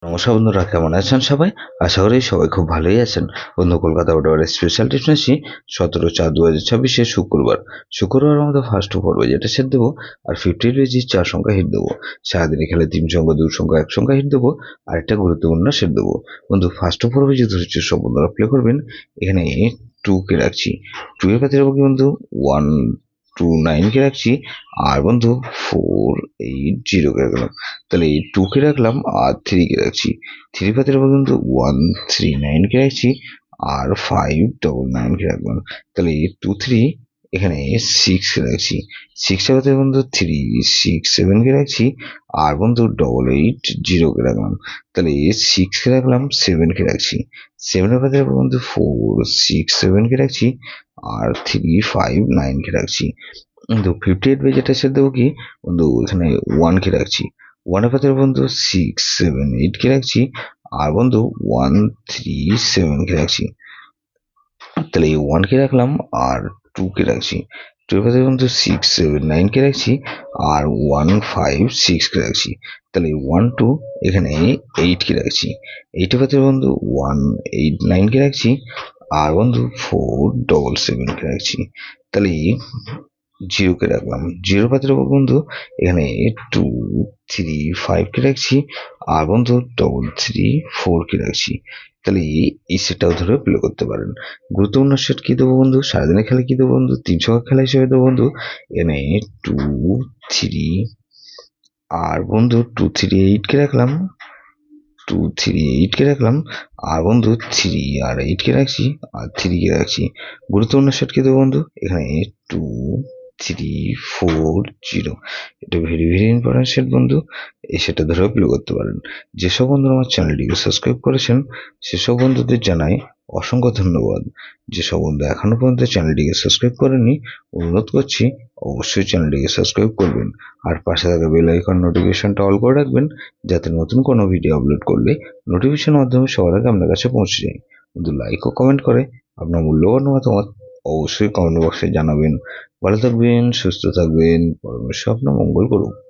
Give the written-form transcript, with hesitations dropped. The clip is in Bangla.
নমস্কার বন্ধুরা, কেমন আছেন সবাই? আশা করি সবাই খুব ভালোই আছেন। বন্ধু, কলকাতা ওয়াটার স্পেশাল টিপস আসি 17/4/2026 শুক্রবার আমাদের ফার্স্ট পর্বে যেটা সেট দেবো, আর 50 রেজি 4 সংখ্যা হিট দেবো। সারাদিনে খেলে 3 সংখ্যা 2 সংখ্যা 1 সংখ্যা হিট দেবো, আর একটা গুরুত্বপূর্ণ সেট দেবো। বন্ধু, ফার্স্ট পর্বে যে ধরেছে সব বন্ধুরা প্লে করবেন। এখানে 2 কে রাখছি, 2 এর পাতে রাখবো বন্ধু 1 2 9 কে রাখছি, আর বন্ধু 4 8 0 কে রাখলাম। তাহলে এই 2 কে রাখলাম আর 3 কে রাখছি, 3 পাতের উপর কিন্তু 1 3 9 কে রাখছি, আর 5 9 কে রাখলাম। তাহলে এই 2 3 এখানে 6 কে রাখছি, 6 এর পাতের বন্ধু 3 6 7 কে রাখছি, আর বন্ধু 8 0 কে রাখলাম। তাহলে এই 6 কে রাখলাম, 7 কে রাখছি, 7 এর পাতের উপর বন্ধু 4 6 7 কে রাখছি, আর 3 5 9 কে রাখছি। বন্ধু 58 বাই যেটা সেটা দেবো কি বন্ধু, এখানে 1 কে রাখছি, 1 এর পাতের বন্ধু 6 7 8 কে রাখছি, আর বন্ধু 1 3 7 কে রাখছি। তাহলে এই 1 কে রাখলাম আর 2 কে রাখছি, 2 এর পাতের বন্ধু 6 7 9 কে রাখছি, আর 1 5 6 কে রাখছি। তাহলে 1 2 এখানে 8 কে রাখছি, 8 এর পাতের বন্ধু 1 8 9 কে রাখছি, আর বন্ধু 4 7 কে রাখছি। তাহলে 0 কে রাখলাম, 0 পাতের উপর বন্ধু এখানে 2 3 5 কে রাখছি, আর বন্ধু 3 4 কে রাখছি। তাহলে এই সেটটাও ধরে প্লে করতে পারেন। গুরুত্বপূর্ণ সেট কি দেবো বন্ধু, সারাদিনে খেলে কি দেবো বন্ধু, 3 সংখ্যা খেলা হিসেবে দেবো বন্ধু এখানে 2 3, আর বন্ধু 2 3 8 কে রাখলাম, 2 3 8 কে রাখলাম, আর বন্ধু 3 আর 8 কে রাখছি, আর 3 কে রাখছি। গুরুত্বপূর্ণ সেট কি দেবো বন্ধু এখানে 2 3 4 0। এটা ভেরি ভেরি ইম্পর্টেন্ট সেট বন্ধু, এই সেটটা ধরে প্লে করতে পারেন। যেসব বন্ধুরা আমার চ্যানেলটিকে সাবস্ক্রাইব করেছেন সেসব বন্ধুদের জানাই অসংখ্য ধন্যবাদ। যেসব বন্ধু এখনো পর্যন্ত চ্যানেলটিকে সাবস্ক্রাইব করেননি, অনুরোধ করছি অবশ্যই চ্যানেলটিকে সাবস্ক্রাইব করবেন, আর পাশে থাকা বেল আইকন নোটিফিকেশনটা অল করে রাখবেন, যাতে নতুন কোনো ভিডিও আপলোড করলে নোটিফিকেশনের মাধ্যমে সবার আগে আপনার কাছে পৌঁছে যায়। বন্ধু, লাইক ও কমেন্ট করে আপনার মূল্যবান মতামত অবশ্যই কমেন্ট বক্সে জানাবেন। ভালো থাকবেন, সুস্থ থাকবেন, পরমেশ্বর আপনার মঙ্গল করুন।